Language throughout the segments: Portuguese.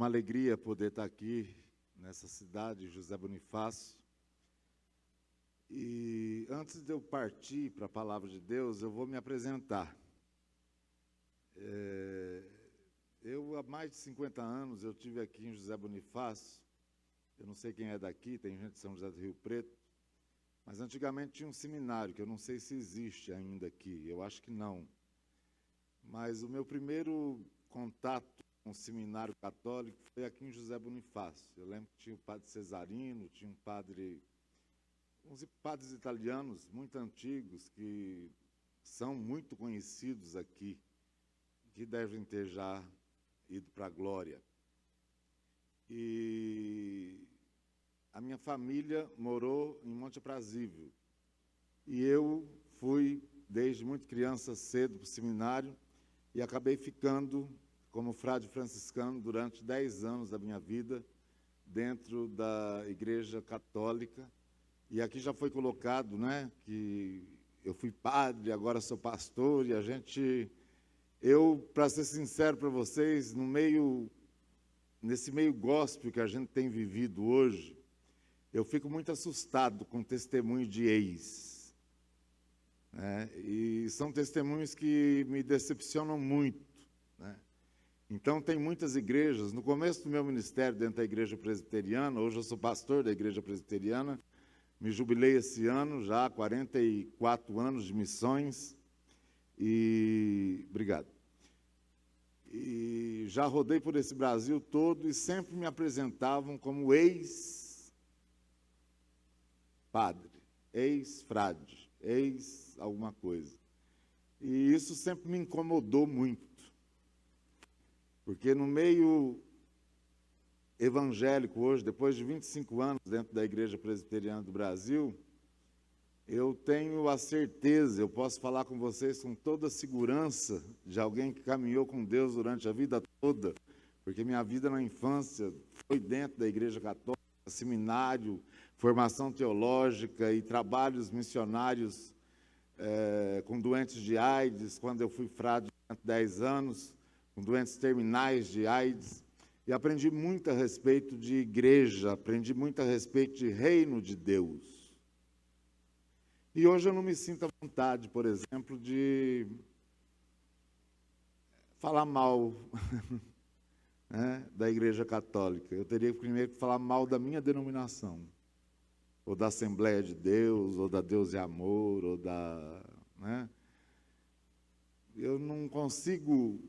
Uma alegria poder estar aqui nessa cidade, José Bonifácio. E antes de eu partir para a palavra de Deus, eu vou me apresentar. Eu, há mais de 50 anos, eu estive aqui em José Bonifácio. Eu não sei quem é daqui, tem gente de São José do Rio Preto, mas antigamente tinha um seminário, que eu não sei se existe ainda aqui, eu acho que não. Mas o meu primeiro contato com o seminário católico foi aqui em José Bonifácio. Eu lembro que tinha o padre Cesarino, tinha uns padres italianos muito antigos, que são muito conhecidos aqui, que devem ter já ido para a glória. E a minha família morou em Monte Aprazível. E eu fui, desde muito criança, cedo para o seminário, e acabei ficando como frade franciscano durante 10 anos da minha vida, dentro da Igreja Católica. E aqui já foi colocado, né, que eu fui padre, agora sou pastor, e eu, para ser sincero para vocês, nesse meio gospel que a gente tem vivido hoje, eu fico muito assustado com o testemunho de ex. Né? E são testemunhos que me decepcionam muito. Né? Então, tem muitas igrejas. No começo do meu ministério dentro da Igreja Presbiteriana, hoje eu sou pastor da Igreja Presbiteriana, me jubilei esse ano, já há 44 anos de missões. Obrigado. E já rodei por esse Brasil todo e sempre me apresentavam como ex-padre, ex-frade, ex-alguma coisa. E isso sempre me incomodou muito, porque no meio evangélico hoje, depois de 25 anos dentro da Igreja Presbiteriana do Brasil, eu tenho a certeza, eu posso falar com vocês com toda a segurança de alguém que caminhou com Deus durante a vida toda, porque minha vida na infância foi dentro da Igreja Católica, seminário, formação teológica e trabalhos missionários com doentes de AIDS, quando eu fui frade durante 10 anos, com doentes terminais de AIDS, e aprendi muito a respeito de igreja, aprendi muito a respeito de reino de Deus. E hoje eu não me sinto à vontade, por exemplo, de falar mal né, da Igreja Católica. Eu teria primeiro que falar mal da minha denominação, ou da Assembleia de Deus, ou da Deus e Amor, ou da... Né? Eu não consigo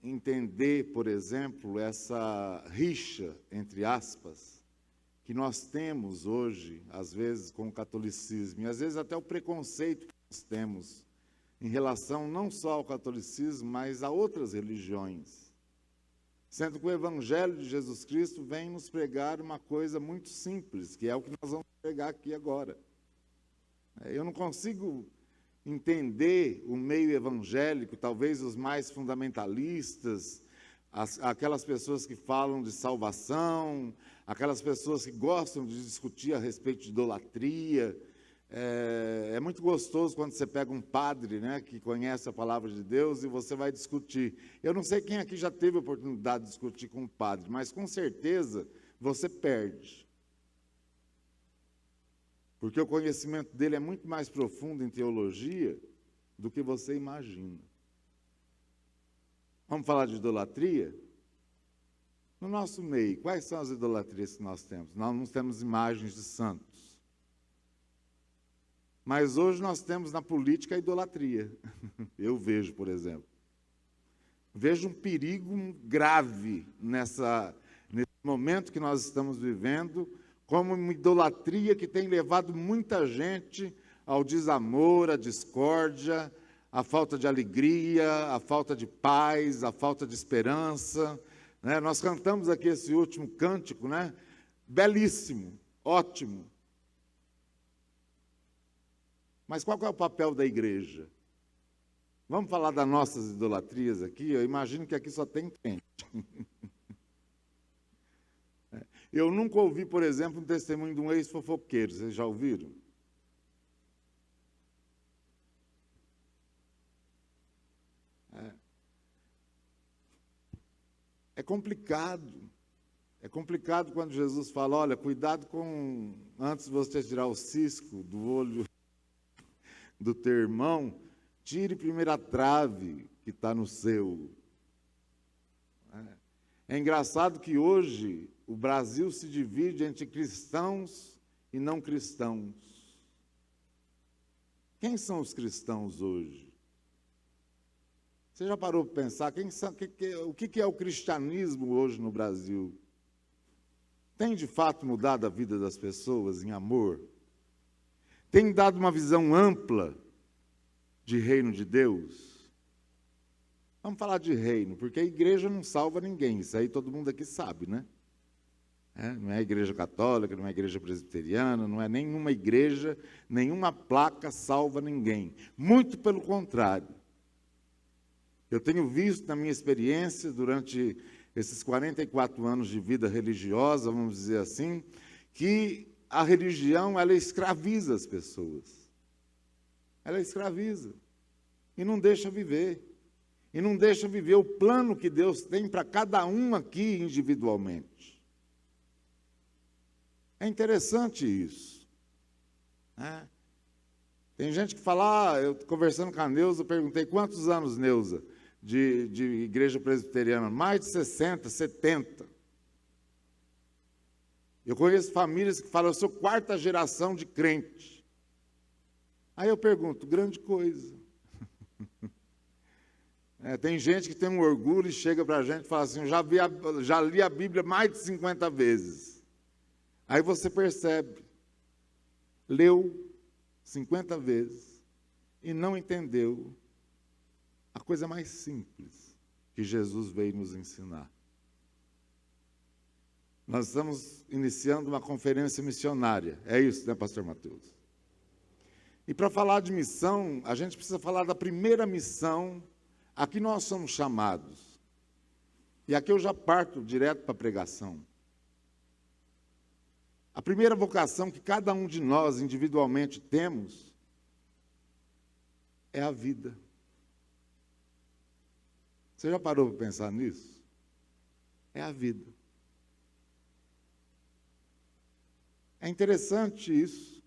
entender, por exemplo, essa rixa, entre aspas, que nós temos hoje, às vezes, com o catolicismo, e às vezes até o preconceito que nós temos em relação não só ao catolicismo, mas a outras religiões. Sendo que o Evangelho de Jesus Cristo vem nos pregar uma coisa muito simples, que é o que nós vamos pregar aqui agora. Eu não consigo entender o meio evangélico, talvez os mais fundamentalistas, aquelas pessoas que falam de salvação, aquelas pessoas que gostam de discutir a respeito de idolatria. É muito gostoso quando você pega um padre, né, que conhece a palavra de Deus e você vai discutir. Eu não sei quem aqui já teve a oportunidade de discutir com um padre, mas com certeza você perde. Porque o conhecimento dele é muito mais profundo em teologia do que você imagina. Vamos falar de idolatria? No nosso meio, quais são as idolatrias que nós temos? Nós não temos imagens de santos. Mas hoje nós temos na política a idolatria. Eu vejo, por exemplo. Vejo um perigo grave nesse momento que nós estamos vivendo, como uma idolatria que tem levado muita gente ao desamor, à discórdia, à falta de alegria, à falta de paz, à falta de esperança. Né? Nós cantamos aqui esse último cântico, né? Belíssimo, ótimo. Mas qual é o papel da igreja? Vamos falar das nossas idolatrias aqui? Eu imagino que aqui só tem crente. Eu nunca ouvi, por exemplo, um testemunho de um ex-fofoqueiro. Vocês já ouviram? É complicado. É complicado quando Jesus fala, olha, cuidado com, antes de você tirar o cisco do olho do teu irmão, tire primeiro a trave que está no seu. É engraçado que hoje o Brasil se divide entre cristãos e não cristãos. Quem são os cristãos hoje? Você já parou para pensar o que é o cristianismo hoje no Brasil? Tem de fato mudado a vida das pessoas em amor? Tem dado uma visão ampla de reino de Deus? Vamos falar de reino, porque a igreja não salva ninguém, isso aí todo mundo aqui sabe, né? Não é a igreja católica, não é a igreja presbiteriana, não é nenhuma igreja, nenhuma placa salva ninguém. Muito pelo contrário. Eu tenho visto na minha experiência, durante esses 44 anos de vida religiosa, vamos dizer assim, que a religião, ela escraviza as pessoas. Ela escraviza. E não deixa viver. E não deixa viver o plano que Deus tem para cada um aqui individualmente. É interessante isso. Né? Tem gente que fala, eu conversando com a Neuza, eu perguntei, quantos anos, Neuza, de igreja presbiteriana? Mais de 60, 70. Eu conheço famílias que falam, eu sou quarta geração de crente. Aí eu pergunto, grande coisa. Tem gente que tem um orgulho e chega para a gente e fala assim, já li a Bíblia mais de 50 vezes. Aí você percebe, leu 50 vezes e não entendeu a coisa mais simples que Jesus veio nos ensinar. Nós estamos iniciando uma conferência missionária, é isso, né, pastor Mateus? E para falar de missão, a gente precisa falar da primeira missão a que nós somos chamados. E aqui eu já parto direto para a pregação. A primeira vocação que cada um de nós individualmente temos é a vida. Você já parou para pensar nisso? É a vida. É interessante isso.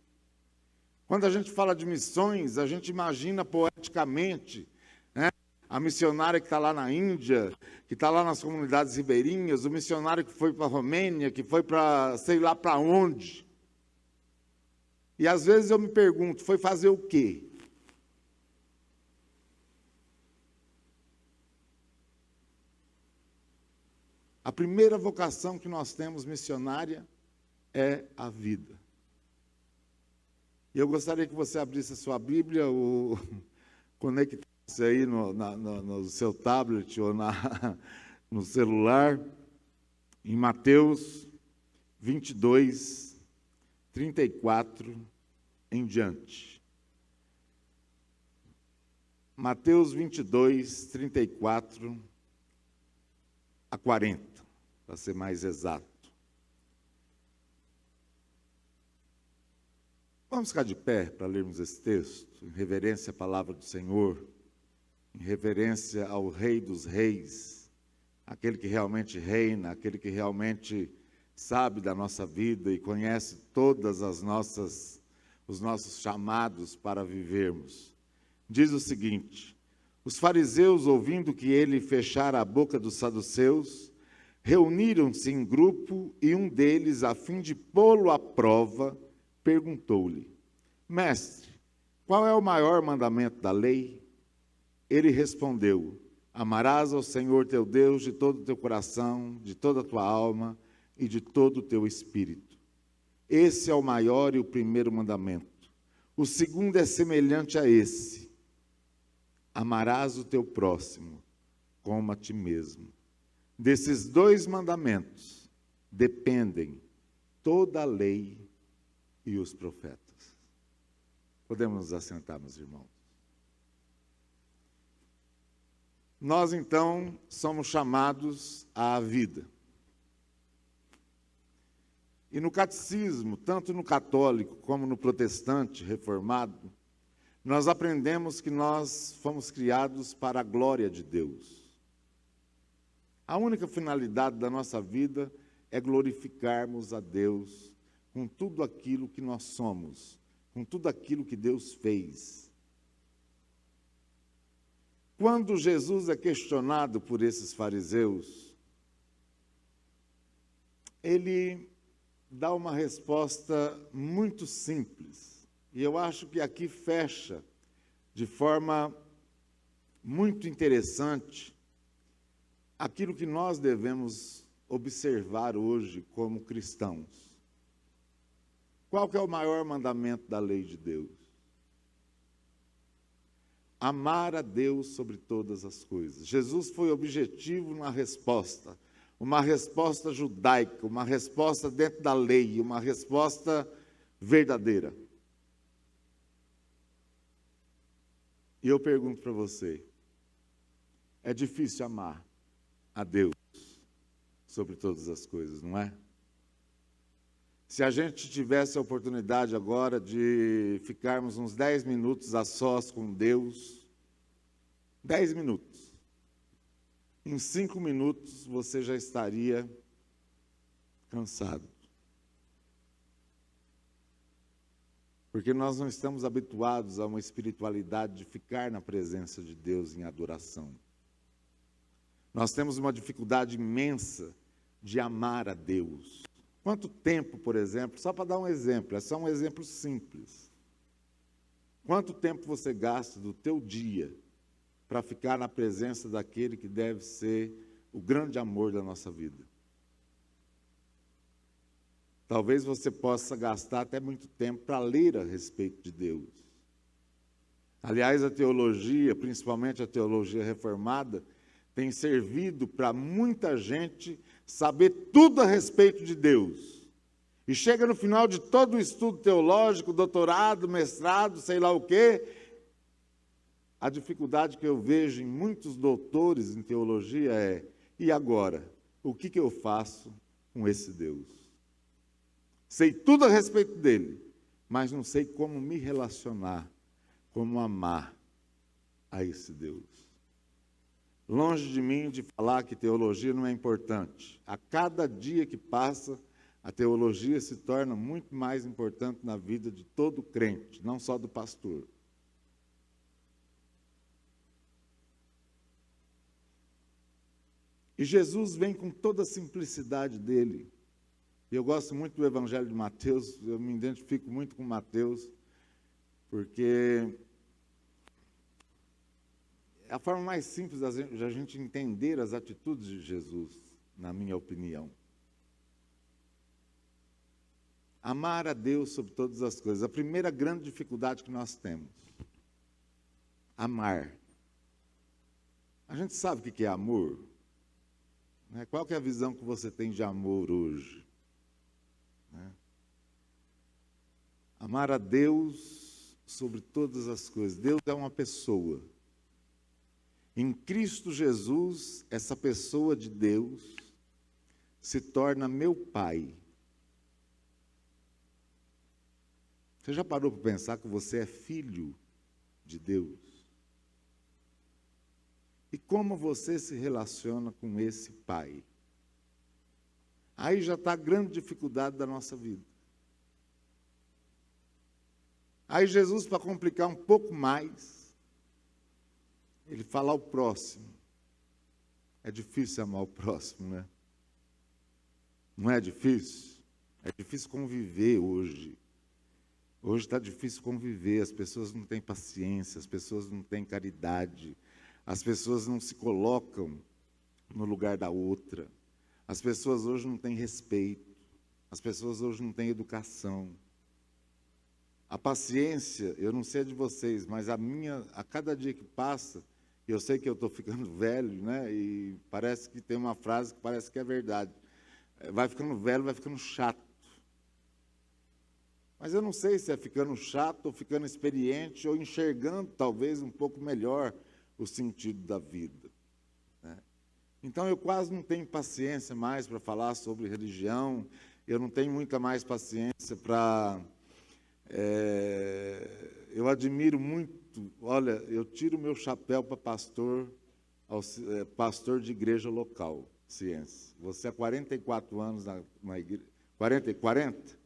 Quando a gente fala de missões, a gente imagina poeticamente, né? A missionária que está lá na Índia, que está lá nas comunidades ribeirinhas, o missionário que foi para a Romênia, que foi para sei lá para onde. E às vezes eu me pergunto, foi fazer o quê? A primeira vocação que nós temos missionária é a vida. E eu gostaria que você abrisse a sua Bíblia, ou conectasse aí no seu tablet ou no celular, em Mateus 22, 34 em diante. Mateus 22, 34 a 40, para ser mais exato. Vamos ficar de pé para lermos esse texto, em reverência à palavra do Senhor, em reverência ao Rei dos Reis, aquele que realmente reina, aquele que realmente sabe da nossa vida e conhece todas os nossos chamados para vivermos. Diz o seguinte: os fariseus, ouvindo que ele fechara a boca dos saduceus, reuniram-se em grupo e um deles, a fim de pô-lo à prova, perguntou-lhe: mestre, qual é o maior mandamento da lei? Ele respondeu: amarás ao Senhor teu Deus de todo o teu coração, de toda a tua alma e de todo o teu espírito. Esse é o maior e o primeiro mandamento. O segundo é semelhante a esse: amarás o teu próximo como a ti mesmo. Desses dois mandamentos dependem toda a lei e os profetas. Podemos nos assentar, meus irmãos. Nós, então, somos chamados à vida. E no catecismo, tanto no católico como no protestante reformado, nós aprendemos que nós fomos criados para a glória de Deus. A única finalidade da nossa vida é glorificarmos a Deus com tudo aquilo que nós somos, com tudo aquilo que Deus fez. Quando Jesus é questionado por esses fariseus, ele dá uma resposta muito simples. E eu acho que aqui fecha de forma muito interessante aquilo que nós devemos observar hoje como cristãos. Qual que é o maior mandamento da lei de Deus? Amar a Deus sobre todas as coisas. Jesus foi objetivo na resposta, uma resposta judaica, uma resposta dentro da lei, uma resposta verdadeira. E eu pergunto para você, é difícil amar a Deus sobre todas as coisas, não é? Se a gente tivesse a oportunidade agora de ficarmos uns 10 minutos a sós com Deus, 10 minutos, em 5 minutos você já estaria cansado. Porque nós não estamos habituados a uma espiritualidade de ficar na presença de Deus em adoração. Nós temos uma dificuldade imensa de amar a Deus. Quanto tempo, por exemplo, só para dar um exemplo, é só um exemplo simples. Quanto tempo você gasta do teu dia para ficar na presença daquele que deve ser o grande amor da nossa vida? Talvez você possa gastar até muito tempo para ler a respeito de Deus. Aliás, a teologia, principalmente a teologia reformada, tem servido para muita gente saber tudo a respeito de Deus. E chega no final de todo o estudo teológico, doutorado, mestrado, sei lá o quê, a dificuldade que eu vejo em muitos doutores em teologia é: e agora? O que eu faço com esse Deus? Sei tudo a respeito dele, mas não sei como me relacionar, como amar a esse Deus. Longe de mim de falar que teologia não é importante. A cada dia que passa, a teologia se torna muito mais importante na vida de todo crente, não só do pastor. E Jesus vem com toda a simplicidade dele. E eu gosto muito do Evangelho de Mateus, eu me identifico muito com Mateus, porque é a forma mais simples de a gente entender as atitudes de Jesus, na minha opinião. Amar a Deus sobre todas as coisas. A primeira grande dificuldade que nós temos. Amar. A gente sabe o que é amor? Qual que é a visão que você tem de amor hoje? Amar a Deus sobre todas as coisas. Deus é uma pessoa. Em Cristo Jesus, essa pessoa de Deus se torna meu Pai. Você já parou para pensar que você é filho de Deus? E como você se relaciona com esse Pai? Aí já está a grande dificuldade da nossa vida. Aí Jesus, para complicar um pouco mais, ele fala ao próximo. É difícil amar o próximo, né? Não é difícil? É difícil conviver hoje. Hoje está difícil conviver, as pessoas não têm paciência, as pessoas não têm caridade, as pessoas não se colocam no lugar da outra, as pessoas hoje não têm respeito, as pessoas hoje não têm educação. A paciência, eu não sei a de vocês, mas a minha, a cada dia que passa, eu sei que eu estou ficando velho, né? E parece que tem uma frase que parece que é verdade. Vai ficando velho, vai ficando chato. Mas eu não sei se é ficando chato, ou ficando experiente, ou enxergando talvez um pouco melhor o sentido da vida. Né? Então eu quase não tenho paciência mais para falar sobre religião, eu não tenho muita mais paciência para... eu admiro muito, olha, eu tiro o meu chapéu para pastor de igreja local. Ciência. Você há 44 anos na igreja, 40?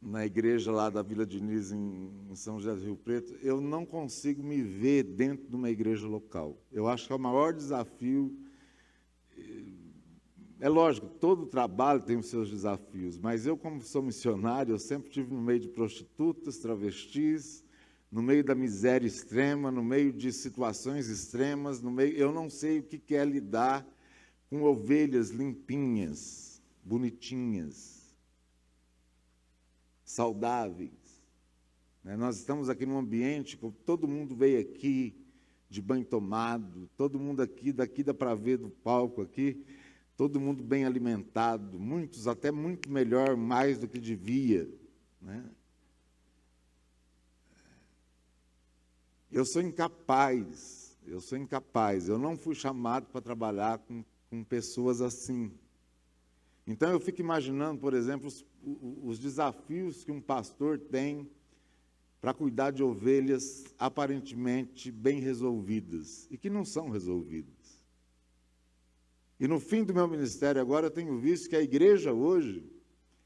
Na igreja lá da Vila Diniz, em São José do Rio Preto, eu não consigo me ver dentro de uma igreja local. Eu acho que é o maior desafio. É lógico, todo trabalho tem os seus desafios, mas eu, como sou missionário, eu sempre estive no meio de prostitutas, travestis, no meio da miséria extrema, no meio de situações extremas, eu não sei o que é lidar com ovelhas limpinhas, bonitinhas, saudáveis. Nós estamos aqui num ambiente que todo mundo veio aqui de banho tomado, todo mundo aqui, daqui dá para ver do palco aqui, todo mundo bem alimentado, muitos até muito melhor, mais do que devia. Eu sou incapaz, eu não fui chamado para trabalhar com pessoas assim. Então eu fico imaginando, por exemplo, os desafios que um pastor tem para cuidar de ovelhas aparentemente bem resolvidas, e que não são resolvidas. E no fim do meu ministério agora eu tenho visto que a igreja hoje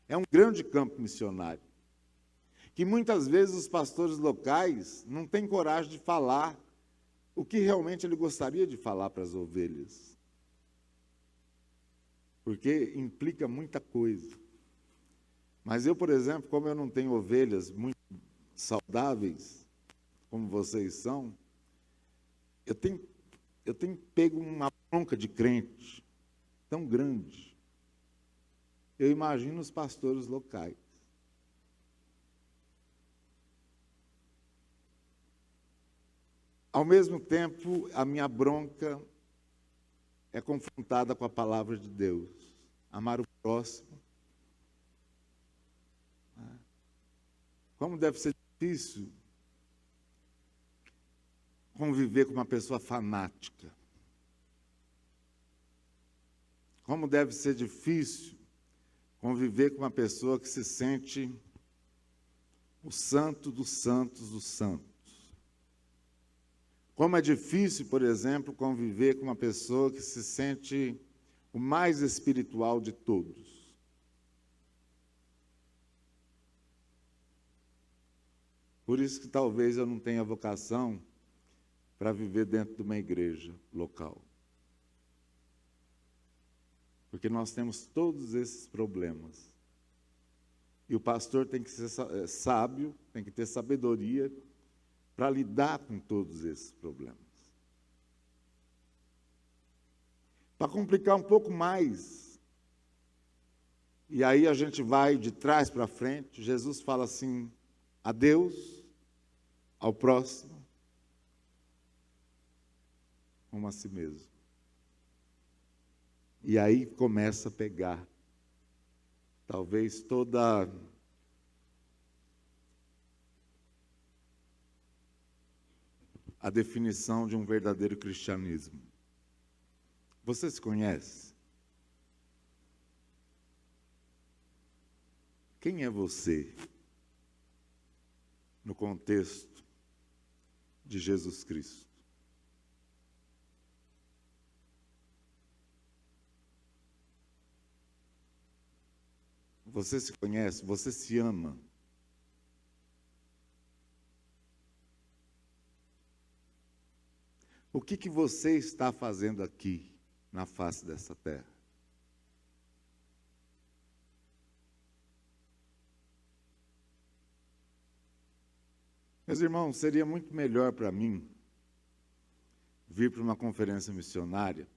é um grande campo missionário, que muitas vezes os pastores locais não têm coragem de falar o que realmente ele gostaria de falar para as ovelhas, porque implica muita coisa. Mas eu, por exemplo, como eu não tenho ovelhas muito saudáveis, como vocês são, eu tenho pego uma bronca de crente tão grande. Eu imagino os pastores locais. Ao mesmo tempo, a minha bronca é confrontada com a palavra de Deus. Amar o próximo. Como deve ser difícil conviver com uma pessoa fanática. Como deve ser difícil conviver com uma pessoa que se sente o santo dos santos dos santos. Como é difícil, por exemplo, conviver com uma pessoa que se sente o mais espiritual de todos. Por isso que talvez eu não tenha vocação para viver dentro de uma igreja local. Porque nós temos todos esses problemas. E o pastor tem que ser sábio, tem que ter sabedoria para lidar com todos esses problemas. Para complicar um pouco mais, e aí a gente vai de trás para frente, Jesus fala assim, a Deus, ao próximo, como a si mesmo. E aí começa a pegar, talvez toda a definição de um verdadeiro cristianismo. Você se conhece? Quem é você no contexto de Jesus Cristo? Você se conhece? Você se ama? O que você está fazendo aqui, na face dessa terra? Meus irmãos, seria muito melhor para mim vir para uma conferência missionária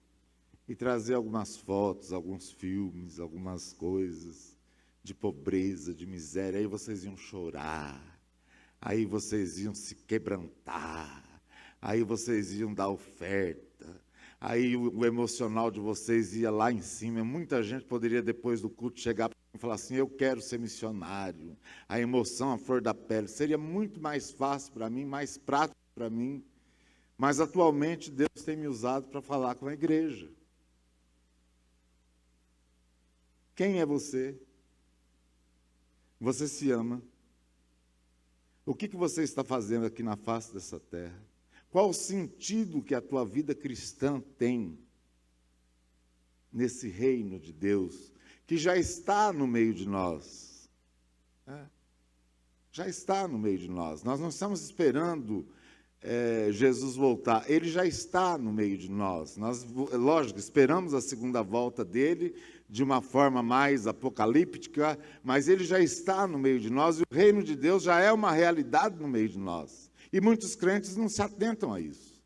e trazer algumas fotos, alguns filmes, algumas coisas de pobreza, de miséria. Aí vocês iam chorar, aí vocês iam se quebrantar, aí vocês iam dar oferta, aí o emocional de vocês ia lá em cima. Muita gente poderia, depois do culto, chegar para mim e falar assim, eu quero ser missionário. A emoção, a flor da pele. Seria muito mais fácil para mim, mais prático para mim. Mas, atualmente, Deus tem me usado para falar com a igreja. Quem é você? Você se ama? O que você está fazendo aqui na face dessa terra? Qual o sentido que a tua vida cristã tem? nesse reino de Deus, que já está no meio de nós. Já está no meio de nós. Nós não estamos esperando Jesus voltar. Ele já está no meio de nós. Nós, lógico, esperamos a segunda volta dele de uma forma mais apocalíptica, mas ele já está no meio de nós e o reino de Deus já é uma realidade no meio de nós. E muitos crentes não se atentam a isso.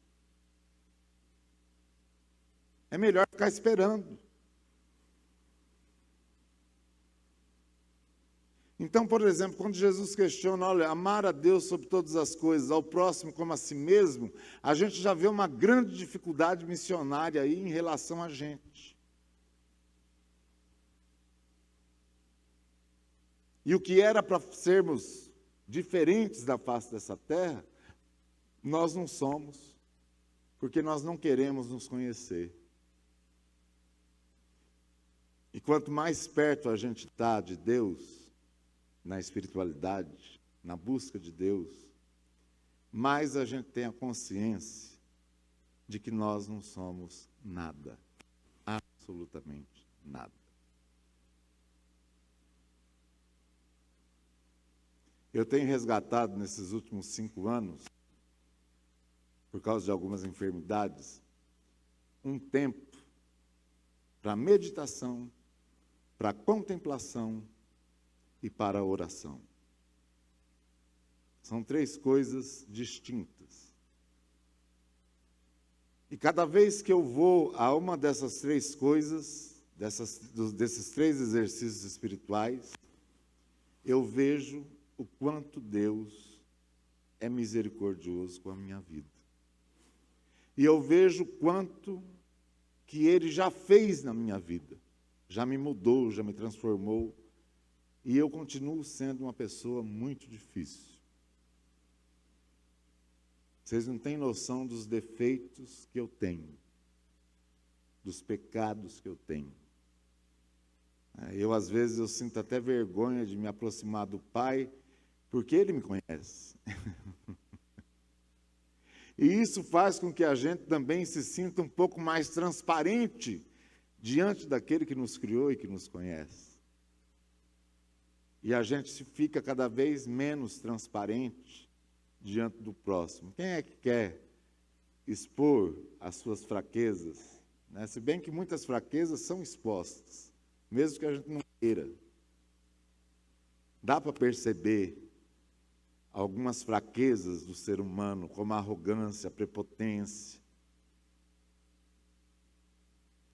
É melhor ficar esperando. Então, por exemplo, quando Jesus questiona, olha, amar a Deus sobre todas as coisas, ao próximo como a si mesmo, a gente já vê uma grande dificuldade missionária aí em relação a gente. E o que era para sermos diferentes da face dessa terra, nós não somos, porque nós não queremos nos conhecer. E quanto mais perto a gente está de Deus, na espiritualidade, na busca de Deus, mais a gente tem a consciência de que nós não somos nada, absolutamente nada. Eu tenho resgatado nesses últimos 5 anos, por causa de algumas enfermidades, um tempo para meditação, para contemplação e para a oração. São 3 coisas distintas. E cada vez que eu vou a uma dessas 3 coisas, desses 3 exercícios espirituais, eu vejo o quanto Deus é misericordioso com a minha vida. E eu vejo o quanto que Ele já fez na minha vida. Já me mudou, já me transformou. E eu continuo sendo uma pessoa muito difícil. Vocês não têm noção dos defeitos que eu tenho, dos pecados que eu tenho. Às vezes, eu sinto até vergonha de me aproximar do Pai, porque Ele me conhece. E isso faz com que a gente também se sinta um pouco mais transparente diante daquele que nos criou e que nos conhece. E a gente fica cada vez menos transparente diante do próximo. Quem é que quer expor as suas fraquezas? Se bem que muitas fraquezas são expostas, mesmo que a gente não queira. Dá para perceber algumas fraquezas do ser humano, como a arrogância, a prepotência,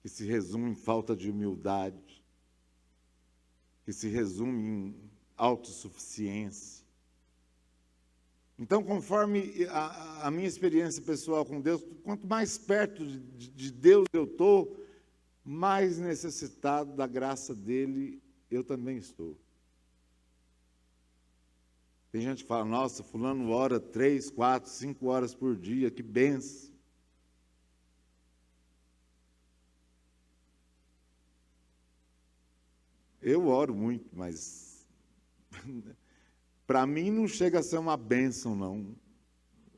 que se resume em falta de humildade, que se resume em autossuficiência. Então, conforme a minha experiência pessoal com Deus, quanto mais perto de Deus eu estou, mais necessitado da graça dele eu também estou. Tem gente que fala, nossa, fulano ora 3, 4, 5 horas por dia, que bênção. Eu oro muito, mas para mim não chega a ser uma bênção, não.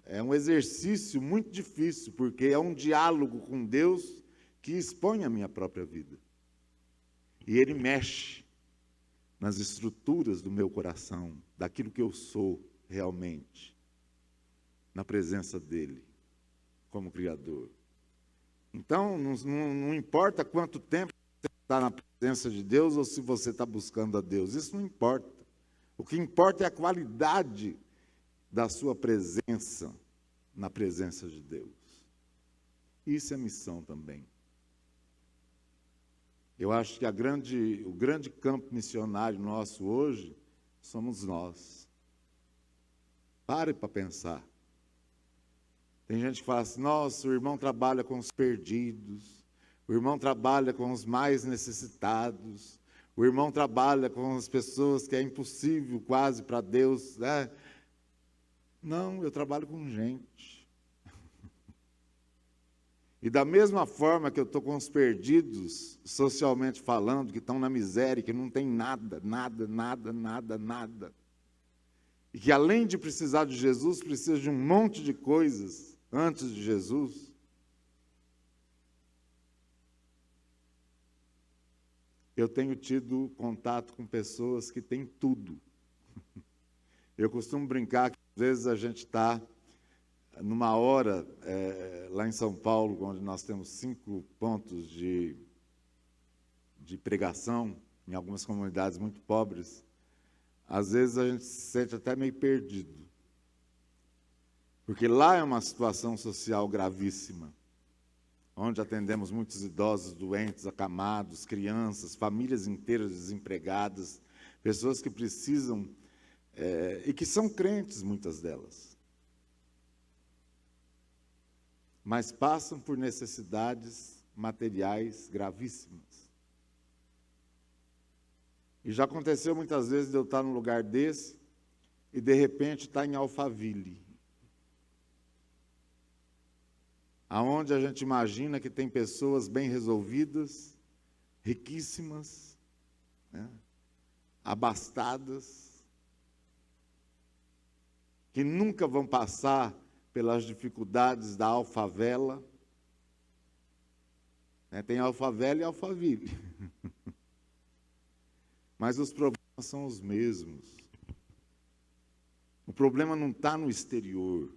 É um exercício muito difícil, porque é um diálogo com Deus que expõe a minha própria vida. E Ele mexe nas estruturas do meu coração, daquilo que eu sou realmente, na presença dEle, como Criador. Então, não importa quanto tempo você está na presença de Deus ou se você está buscando a Deus, isso não importa. O que importa é a qualidade da sua presença na presença de Deus. Isso é missão também. Eu acho que o grande campo missionário nosso hoje somos nós. Pare para pensar. Tem gente que fala assim, nossa, o irmão trabalha com os perdidos, o irmão trabalha com os mais necessitados, o irmão trabalha com as pessoas que é impossível quase para Deus, né? Não, eu trabalho com gente. E da mesma forma que eu estou com os perdidos, socialmente falando, que estão na miséria, que não tem nada, e que além de precisar de Jesus, precisa de um monte de coisas antes de Jesus. eu tenho tido contato com pessoas que têm tudo. Eu costumo brincar que às vezes a gente está numa hora, lá em São Paulo, onde nós temos 5 pontos de pregação, em algumas comunidades muito pobres, às vezes a gente se sente até meio perdido. Porque lá é uma situação social gravíssima, onde atendemos muitos idosos, doentes, acamados, crianças, famílias inteiras desempregadas, pessoas que precisam, e que são crentes, muitas delas, mas passam por necessidades materiais gravíssimas. E já aconteceu muitas vezes de eu estar num lugar desse e, de repente, estar em Alphaville, aonde a gente imagina que tem pessoas bem resolvidas, riquíssimas, né, abastadas, que nunca vão passar pelas dificuldades da alfavela. Tem alfavela e Alphaville. Mas os problemas são os mesmos. O problema não está no exterior,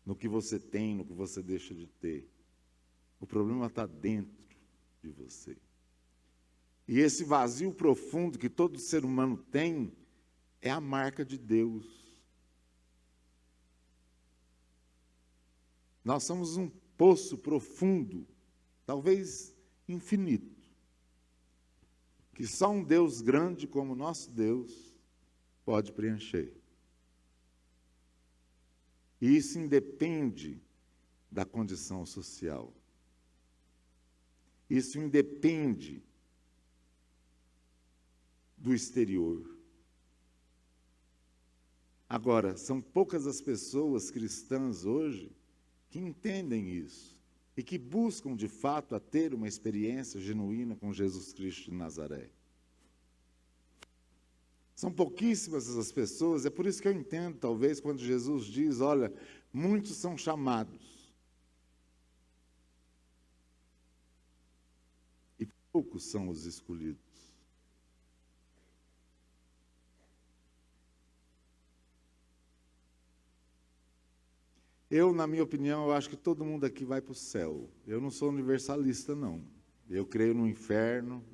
no que você tem, no que você deixa de ter. O problema está dentro de você. E esse vazio profundo que todo ser humano tem é a marca de Deus. Nós somos um poço profundo, talvez infinito, que só um Deus grande como o nosso Deus pode preencher. E isso independe da condição social. Isso independe do exterior. Agora, são poucas as pessoas cristãs hoje que entendem isso e que buscam, de fato, a ter uma experiência genuína com Jesus Cristo de Nazaré. São pouquíssimas essas pessoas, é por isso que eu entendo, talvez, quando Jesus diz, olha, muitos são chamados e poucos são os escolhidos. Eu, na minha opinião, eu acho que todo mundo aqui vai para o céu. Eu não sou universalista, não. Eu creio no inferno,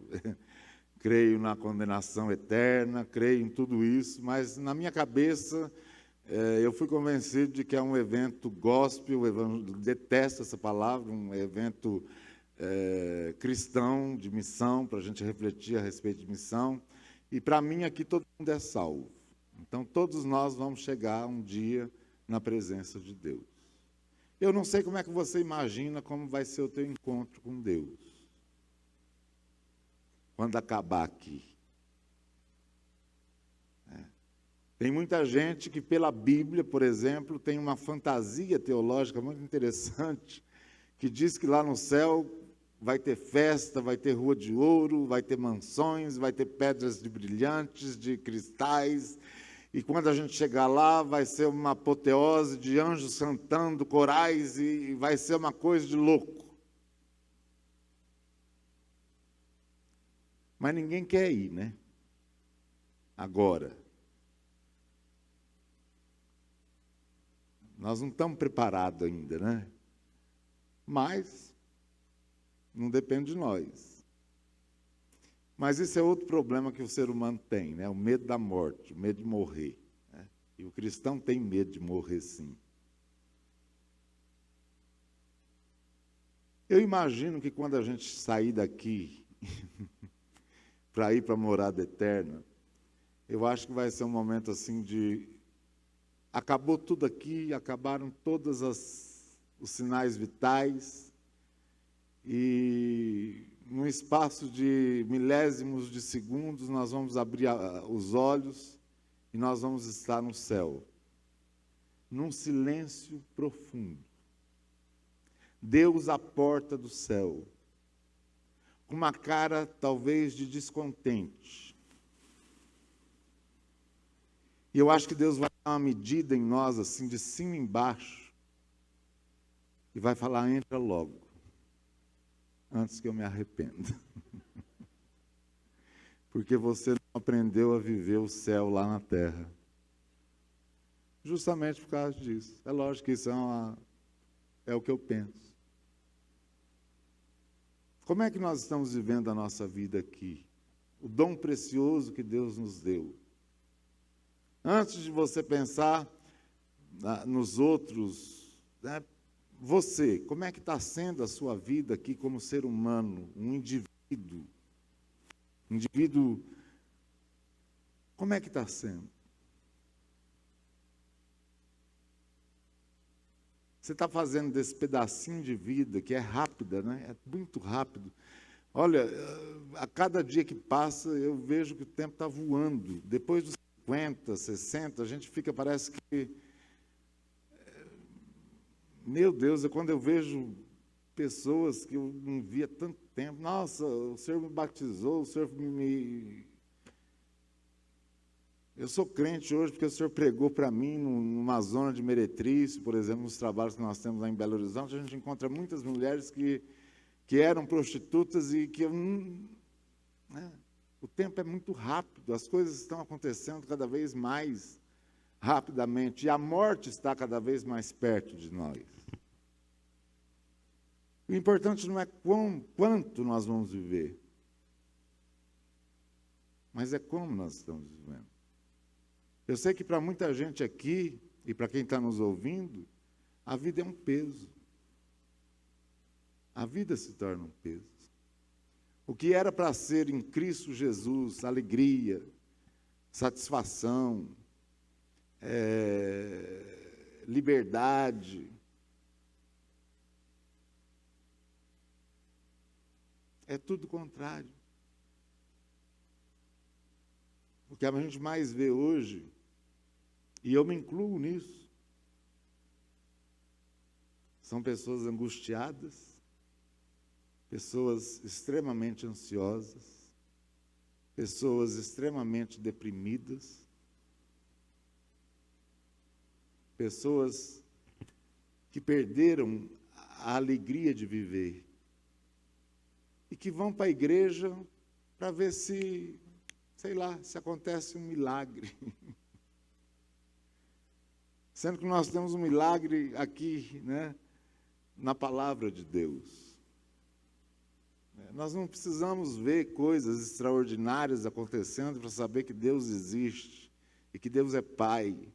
creio na condenação eterna, creio em tudo isso, mas na minha cabeça eu fui convencido de que é um evento gospel, detesto essa palavra, um evento cristão, de missão, para a gente refletir a respeito de missão, e para mim aqui todo mundo é salvo. Então todos nós vamos chegar um dia na presença de Deus. Eu não sei como é que você imagina como vai ser o teu encontro com Deus quando acabar aqui. Tem muita gente que, pela Bíblia, por exemplo, tem uma fantasia teológica muito interessante, que diz que lá no céu vai ter festa, vai ter rua de ouro, vai ter mansões, vai ter pedras de brilhantes, de cristais, e quando a gente chegar lá, vai ser uma apoteose de anjos cantando corais, e vai ser uma coisa de louco. Mas ninguém quer ir, né? Agora. Nós não estamos preparados ainda, né? Mas não depende de nós. Mas isso é outro problema que o ser humano tem, né? O medo da morte, o medo de morrer, né? E o cristão tem medo de morrer, sim. Eu imagino que quando a gente sair daqui para ir para a morada eterna, eu acho que vai ser um momento assim de... Acabou tudo aqui, acabaram todos os sinais vitais, e num espaço de milésimos de segundos nós vamos abrir os olhos e nós vamos estar no céu, num silêncio profundo. Deus à porta do céu, com uma cara talvez de descontente. E eu acho que Deus vai dar uma medida em nós, assim, de cima e embaixo, e vai falar, entra logo, antes que eu me arrependa. Porque você não aprendeu a viver o céu lá na terra. Justamente por causa disso. É lógico que isso é o que eu penso. Como é que nós estamos vivendo a nossa vida aqui? O dom precioso que Deus nos deu. Antes de você pensar nos outros, né, você, como é que está sendo a sua vida aqui como ser humano, um indivíduo? Como é que está sendo? Você está fazendo desse pedacinho de vida, que é rápida, né? É muito rápido. Olha, a cada dia que passa, eu vejo que o tempo está voando. Depois dos 50, 60, a gente fica, parece que... Meu Deus, quando eu vejo pessoas que eu não via há tanto tempo, nossa, o Senhor me batizou, o Senhor me... Eu sou crente hoje porque o Senhor pregou para mim numa zona de meretriz, por exemplo, nos trabalhos que nós temos lá em Belo Horizonte, a gente encontra muitas mulheres que eram prostitutas e que... né? O tempo é muito rápido, as coisas estão acontecendo cada vez mais rapidamente, e a morte está cada vez mais perto de nós. O importante não é quanto nós vamos viver, mas é como nós estamos vivendo. Eu sei que para muita gente aqui, e para quem está nos ouvindo, a vida é um peso. A vida se torna um peso. O que era para ser em Cristo Jesus, alegria, satisfação, liberdade, é tudo contrário. O que a gente mais vê hoje, e eu me incluo nisso, são pessoas angustiadas, pessoas extremamente ansiosas, pessoas extremamente deprimidas, pessoas que perderam a alegria de viver e que vão para a igreja para ver se, sei lá, se acontece um milagre. Sendo que nós temos um milagre aqui, né, na palavra de Deus. Nós não precisamos ver coisas extraordinárias acontecendo para saber que Deus existe, e que Deus é Pai,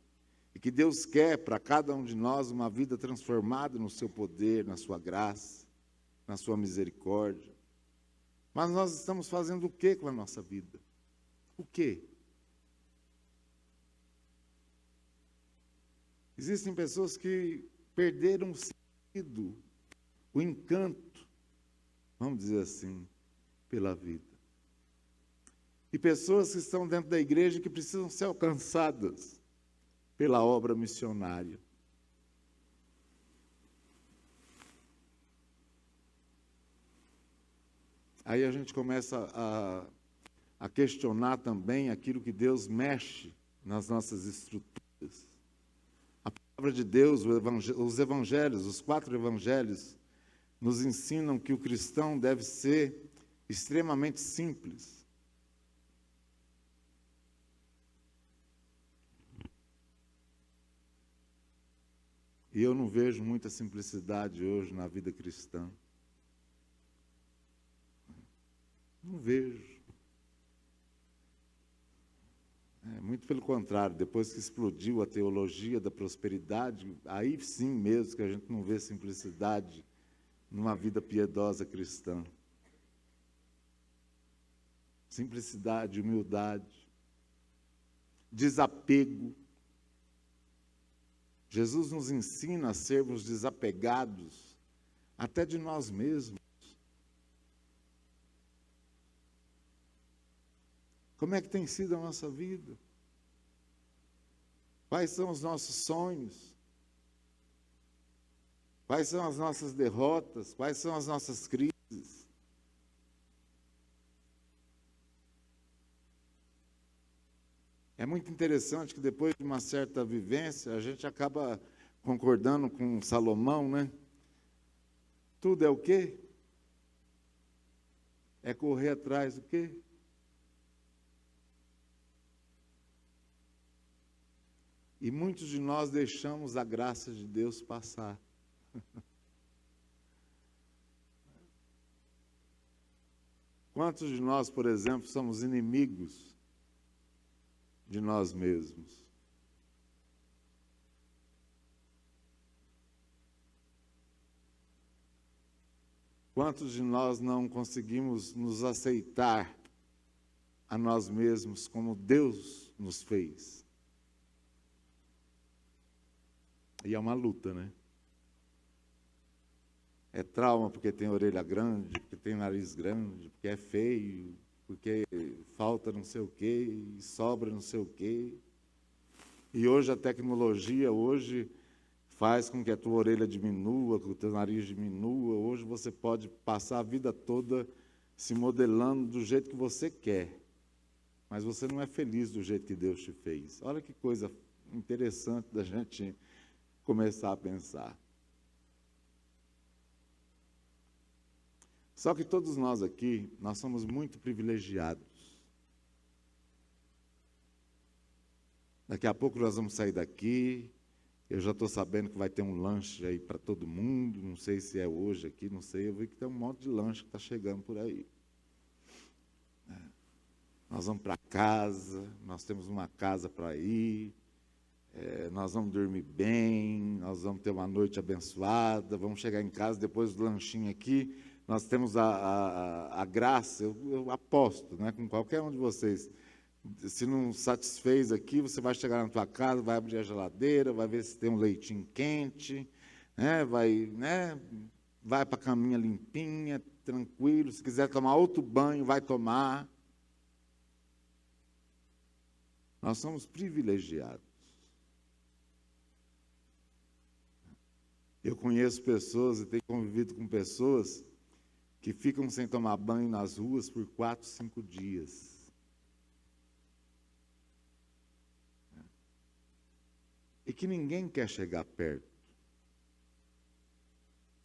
e que Deus quer para cada um de nós uma vida transformada no seu poder, na sua graça, na sua misericórdia. Mas nós estamos fazendo o que com a nossa vida? O quê? Existem pessoas que perderam o sentido, o encanto, vamos dizer assim, pela vida. E pessoas que estão dentro da igreja que precisam ser alcançadas pela obra missionária. Aí a gente começa a questionar também aquilo que Deus mexe nas nossas estruturas. A palavra de Deus, os evangelhos, os 4 evangelhos, nos ensinam que o cristão deve ser extremamente simples. E eu não vejo muita simplicidade hoje na vida cristã. Não vejo. Muito pelo contrário, depois que explodiu a teologia da prosperidade, aí sim mesmo que a gente não vê simplicidade numa vida piedosa cristã. Simplicidade, humildade, desapego. Jesus nos ensina a sermos desapegados até de nós mesmos. Como é que tem sido a nossa vida? Quais são os nossos sonhos? Quais são as nossas derrotas? Quais são as nossas crises? É muito interessante que depois de uma certa vivência, a gente acaba concordando com Salomão, né? Tudo é o quê? É correr atrás do quê? E muitos de nós deixamos a graça de Deus passar. Quantos de nós, por exemplo, somos inimigos de nós mesmos? Quantos de nós não conseguimos nos aceitar a nós mesmos como Deus nos fez? E é uma luta, né? É trauma porque tem orelha grande, porque tem nariz grande, porque é feio, porque falta não sei o quê, e sobra não sei o quê. E hoje a tecnologia faz com que a tua orelha diminua, que o teu nariz diminua. Hoje você pode passar a vida toda se modelando do jeito que você quer, mas você não é feliz do jeito que Deus te fez. Olha que coisa interessante da gente começar a pensar. Só que todos nós aqui, nós somos muito privilegiados. Daqui a pouco nós vamos sair daqui. Eu já estou sabendo que vai ter um lanche aí para todo mundo, não sei se é hoje aqui, não sei, eu vi que tem um monte de lanche que está chegando por aí. Nós vamos para casa, nós temos uma casa para ir, nós vamos dormir bem, nós vamos ter uma noite abençoada, vamos chegar em casa depois do lanchinho aqui, nós temos a graça, eu aposto, né, com qualquer um de vocês. Se não satisfez aqui, você vai chegar na tua casa, vai abrir a geladeira, vai ver se tem um leitinho quente, vai para a caminha limpinha, tranquilo. Se quiser tomar outro banho, vai tomar. Nós somos privilegiados. Eu conheço pessoas e tenho convivido com pessoas que ficam sem tomar banho nas ruas por 4, 5 dias. E que ninguém quer chegar perto.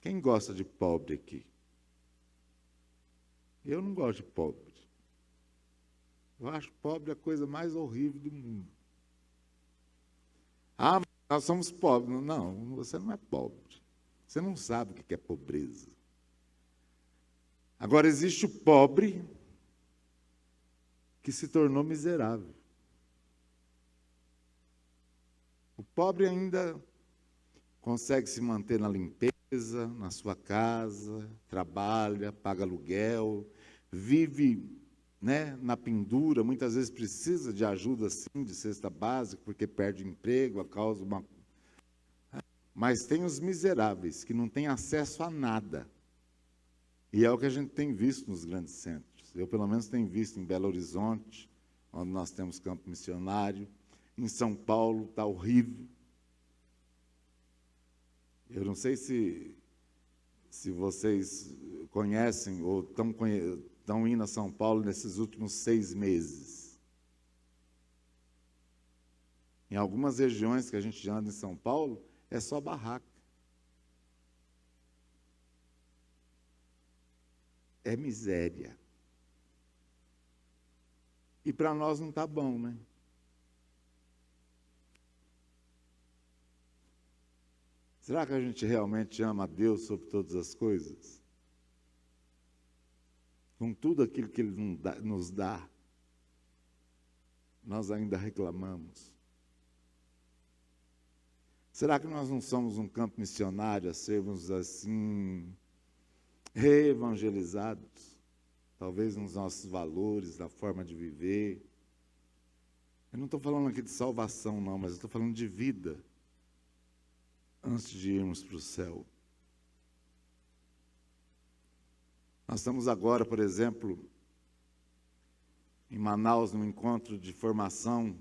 Quem gosta de pobre aqui? Eu não gosto de pobre. Eu acho pobre a coisa mais horrível do mundo. Ah, nós somos pobres. Não, você não é pobre. Você não sabe o que é pobreza. Agora, existe o pobre que se tornou miserável. O pobre ainda consegue se manter na limpeza, na sua casa, trabalha, paga aluguel, vive, na pendura, muitas vezes precisa de ajuda, sim, de cesta básica, porque perde emprego, a causa uma... Mas tem os miseráveis, que não têm acesso a nada. E é o que a gente tem visto nos grandes centros. Eu, pelo menos, tenho visto em Belo Horizonte, onde nós temos campo missionário. Em São Paulo está horrível. Eu não sei se vocês conhecem ou estão indo a São Paulo nesses últimos 6 meses. Em algumas regiões que a gente anda em São Paulo, é só barraca. É miséria. E para nós não está bom, né? Será que a gente realmente ama a Deus sobre todas as coisas? Com tudo aquilo que Ele nos dá, nós ainda reclamamos. Será que nós não somos um campo missionário a sermos assim, reevangelizados? Talvez nos nossos valores, na forma de viver. Eu não estou falando aqui de salvação, não, mas eu estou falando de vida. Antes de irmos para o céu. Nós estamos agora, por exemplo, em Manaus, num encontro de formação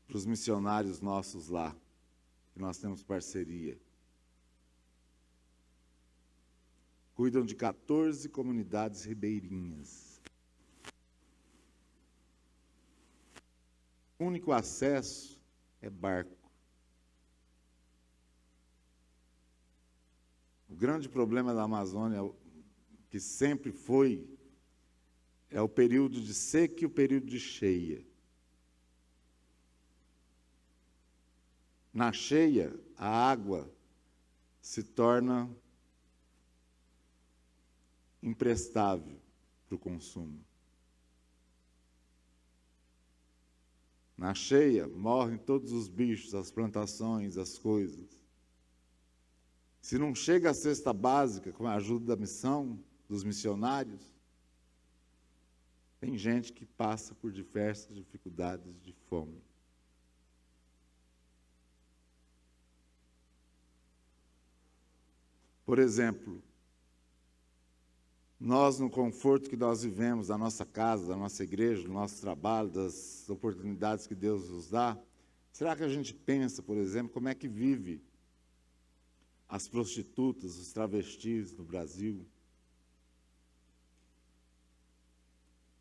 para os missionários nossos lá, que nós temos parceria. Cuidam de 14 comunidades ribeirinhas. O único acesso é barco. O grande problema da Amazônia, que sempre foi, é o período de seca e o período de cheia. Na cheia, a água se torna imprestável para o consumo. Na cheia, morrem todos os bichos, as plantações, as coisas. Se não chega a cesta básica, com a ajuda da missão, dos missionários, tem gente que passa por diversas dificuldades de fome. Por exemplo, nós, no conforto que nós vivemos, da nossa casa, da nossa igreja, do nosso trabalho, das oportunidades que Deus nos dá, será que a gente pensa, por exemplo, como é que vive as prostitutas, os travestis no Brasil,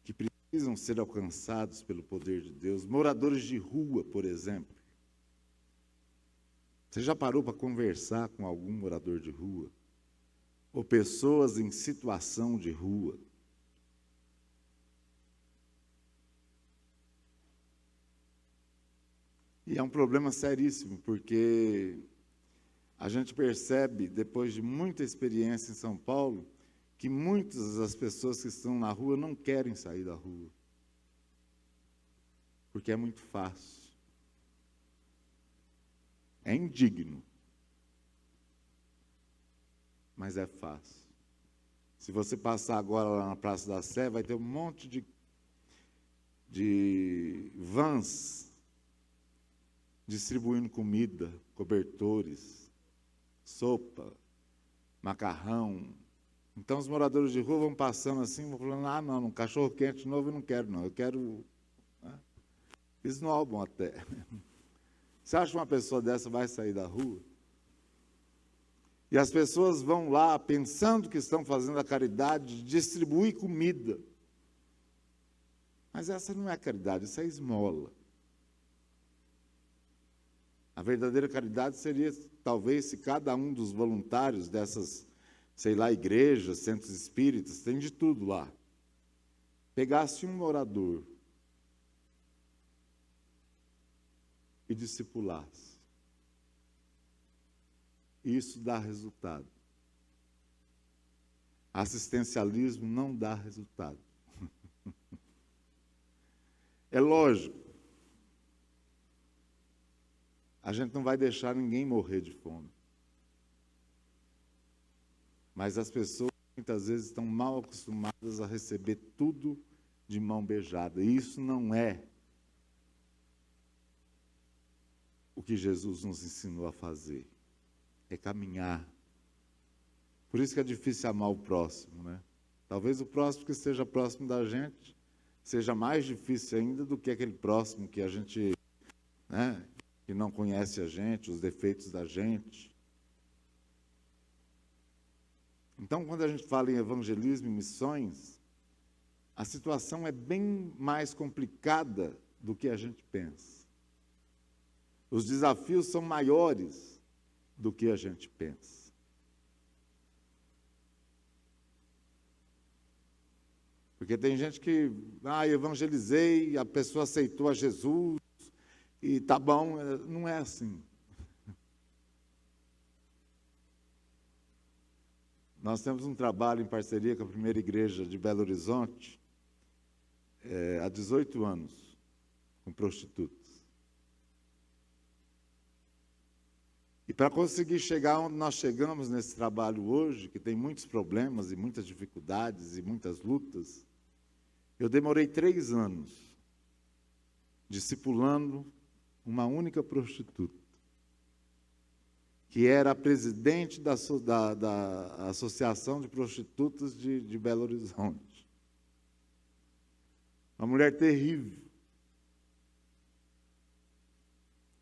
que precisam ser alcançados pelo poder de Deus, moradores de rua, por exemplo? Você já parou para conversar com algum morador de rua? Ou pessoas em situação de rua? E é um problema seríssimo, porque a gente percebe, depois de muita experiência em São Paulo, que muitas das pessoas que estão na rua não querem sair da rua. Porque é muito fácil. É indigno. Mas é fácil. Se você passar agora lá na Praça da Sé, vai ter um monte de vans distribuindo comida, cobertores, sopa, macarrão. Então os moradores de rua vão passando assim, vão falando, ah, não, um cachorro quente novo eu não quero, não. Eu quero esnobam até. Você acha que uma pessoa dessa vai sair da rua? E as pessoas vão lá pensando que estão fazendo a caridade de distribuir comida. Mas essa não é caridade, isso é esmola. A verdadeira caridade seria, talvez, se cada um dos voluntários dessas, sei lá, igrejas, centros espíritas, tem de tudo lá, pegasse um morador e discipulasse. Isso dá resultado. Assistencialismo não dá resultado. É lógico, a gente não vai deixar ninguém morrer de fome. Mas as pessoas, muitas vezes, estão mal acostumadas a receber tudo de mão beijada. E isso não é o que Jesus nos ensinou a fazer. É caminhar. Por isso que é difícil amar o próximo, né? Talvez o próximo que esteja próximo da gente seja mais difícil ainda do que aquele próximo que a gente, né, que não conhece a gente, os defeitos da gente. Então, quando a gente fala em evangelismo e missões, a situação é bem mais complicada do que a gente pensa. Os desafios são maiores do que a gente pensa. Porque tem gente que, evangelizei, a pessoa aceitou a Jesus, e tá bom, não é assim. Nós temos um trabalho em parceria com a primeira igreja de Belo Horizonte, há 18 anos, com prostitutas. E para conseguir chegar onde nós chegamos nesse trabalho hoje, que tem muitos problemas e muitas dificuldades e muitas lutas, eu demorei 3 anos discipulando uma única prostituta, que era a presidente da Associação de Prostitutas de Belo Horizonte. Uma mulher terrível.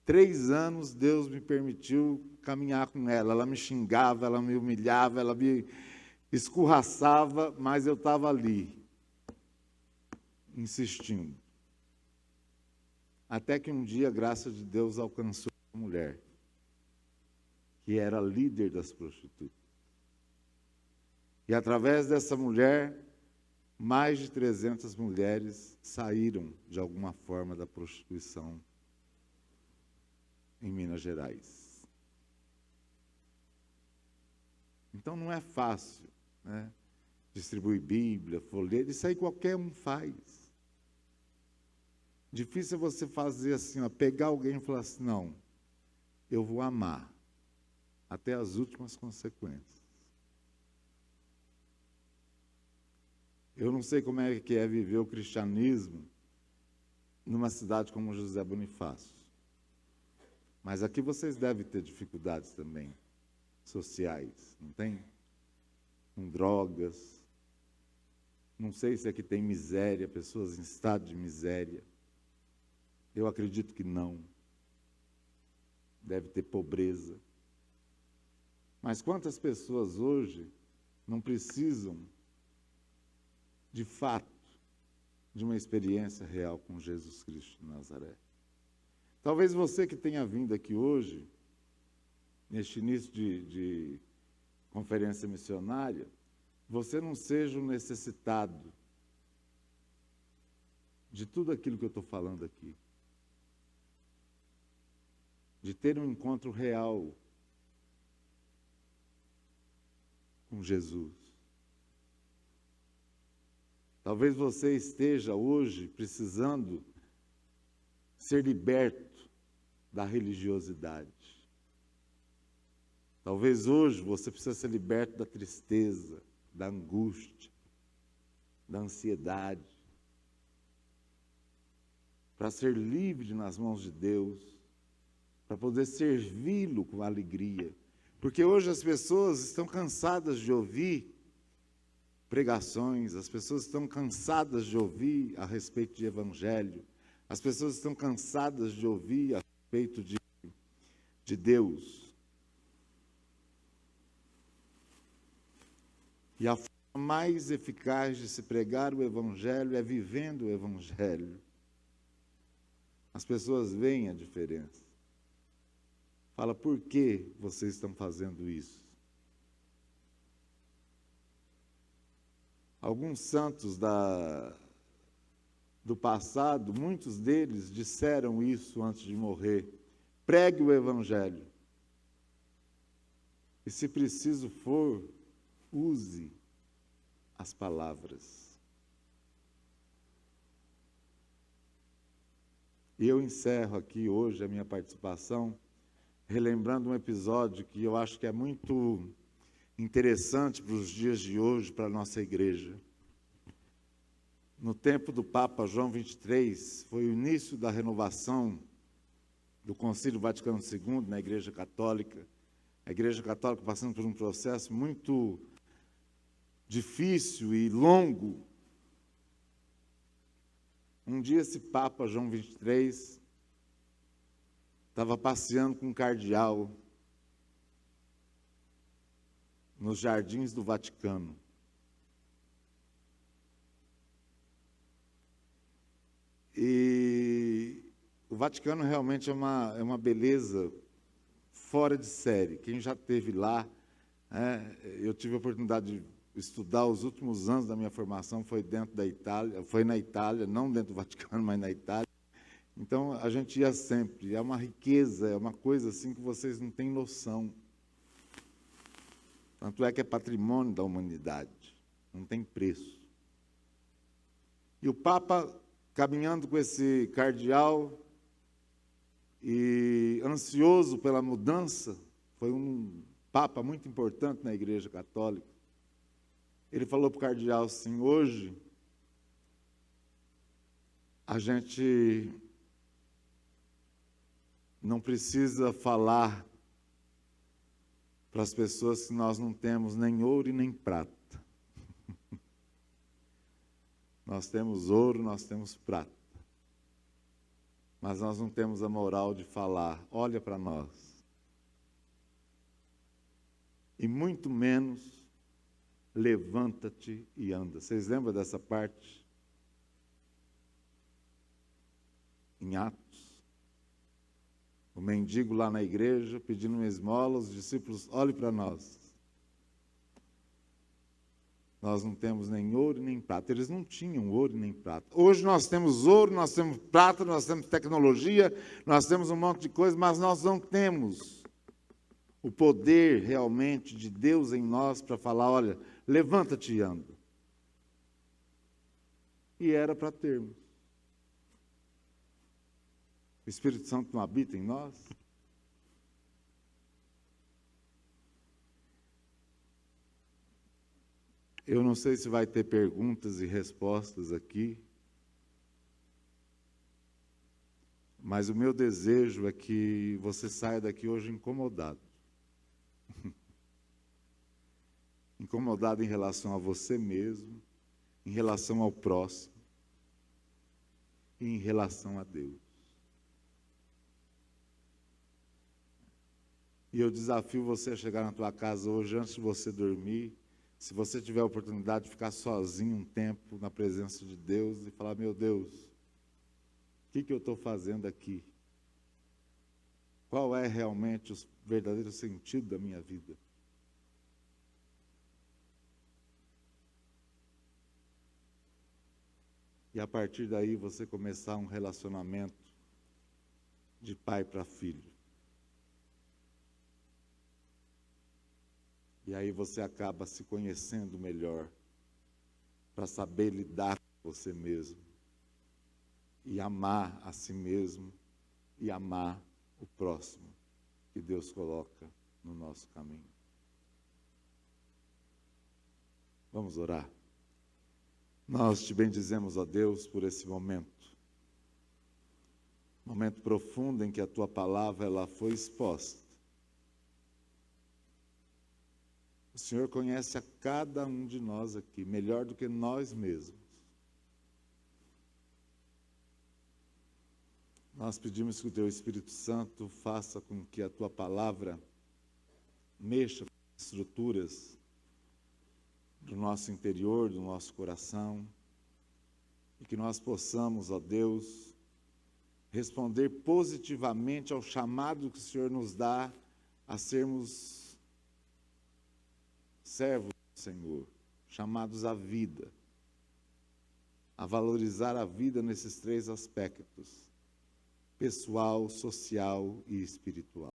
3 anos Deus me permitiu caminhar com ela. Ela me xingava, ela me humilhava, ela me escorraçava, mas eu estava ali, insistindo. Até que um dia a graça de Deus alcançou a mulher, que era líder das prostitutas. E através dessa mulher, mais de 300 mulheres saíram, de alguma forma, da prostituição em Minas Gerais. Então não é fácil, né? Distribuir Bíblia, folheto, isso aí qualquer um faz. Difícil é você fazer assim, ó, pegar alguém e falar assim, não, eu vou amar até as últimas consequências. Eu não sei como é que é viver o cristianismo numa cidade como José Bonifácio. Mas aqui vocês devem ter dificuldades também sociais, não tem? Com drogas. Não sei se aqui tem miséria, pessoas em estado de miséria. Eu acredito que não. Deve ter pobreza. Mas quantas pessoas hoje não precisam, de fato, de uma experiência real com Jesus Cristo de Nazaré? Talvez você que tenha vindo aqui hoje, neste início de conferência missionária, você não seja um necessitado de tudo aquilo que eu estou falando aqui. De ter um encontro real com Jesus. Talvez você esteja hoje precisando ser liberto da religiosidade. Talvez hoje você precise ser liberto da tristeza, da angústia, da ansiedade, para ser livre nas mãos de Deus, para poder servi-lo com alegria. Porque hoje as pessoas estão cansadas de ouvir pregações, as pessoas estão cansadas de ouvir a respeito de evangelho, as pessoas estão cansadas de ouvir a respeito de Deus. E a forma mais eficaz de se pregar o evangelho é vivendo o evangelho. As pessoas veem a diferença. Fala, por que vocês estão fazendo isso? Alguns santos do passado, muitos deles disseram isso antes de morrer. Pregue o evangelho. E se preciso for, use as palavras. E eu encerro aqui hoje a minha participação relembrando um episódio que eu acho que é muito interessante para os dias de hoje, para a nossa igreja. No tempo do Papa João XXIII, foi o início da renovação do Concílio Vaticano II na Igreja Católica. A Igreja Católica passando por um processo muito difícil e longo. Um dia esse Papa João XXIII estava passeando com um cardeal nos jardins do Vaticano. E o Vaticano realmente é uma beleza fora de série. Quem já esteve lá, eu tive a oportunidade de estudar os últimos anos da minha formação, foi dentro da Itália, foi na Itália, não dentro do Vaticano, mas na Itália. Então, a gente ia sempre. É uma riqueza, é uma coisa assim que vocês não têm noção. Tanto é que é patrimônio da humanidade. Não tem preço. E o Papa, caminhando com esse cardeal, e ansioso pela mudança, foi um Papa muito importante na Igreja Católica. Ele falou para o cardeal assim, hoje, a gente não precisa falar para as pessoas que nós não temos nem ouro e nem prata. Nós temos ouro, nós temos prata. Mas nós não temos a moral de falar, olha para nós. E muito menos, levanta-te e anda. Vocês lembram dessa parte? Em Atos. O mendigo lá na igreja, pedindo uma esmola, os discípulos, olhem para nós. Nós não temos nem ouro nem prata. Eles não tinham ouro nem prata. Hoje nós temos ouro, nós temos prata, nós temos tecnologia, nós temos um monte de coisa, mas nós não temos o poder realmente de Deus em nós para falar, olha, levanta-te e anda. E era para termos. O Espírito Santo não habita em nós? Eu não sei se vai ter perguntas e respostas aqui, mas o meu desejo é que você saia daqui hoje incomodado. Incomodado em relação a você mesmo, em relação ao próximo e em relação a Deus. E eu desafio você a chegar na tua casa hoje, antes de você dormir, se você tiver a oportunidade de ficar sozinho um tempo na presença de Deus e falar, meu Deus, o que eu estou fazendo aqui? Qual é realmente o verdadeiro sentido da minha vida? E a partir daí você começar um relacionamento de pai para filho. E aí você acaba se conhecendo melhor para saber lidar com você mesmo e amar a si mesmo e amar o próximo que Deus coloca no nosso caminho. Vamos orar. Nós te bendizemos, ó Deus, por esse momento profundo em que a tua palavra ela foi exposta. O Senhor conhece a cada um de nós aqui, melhor do que nós mesmos. Nós pedimos que o Teu Espírito Santo faça com que a Tua palavra mexa com as estruturas do nosso interior, do nosso coração, e que nós possamos, ó Deus, responder positivamente ao chamado que o Senhor nos dá a sermos servos do Senhor, chamados à vida, a valorizar a vida nesses três aspectos: pessoal, social e espiritual.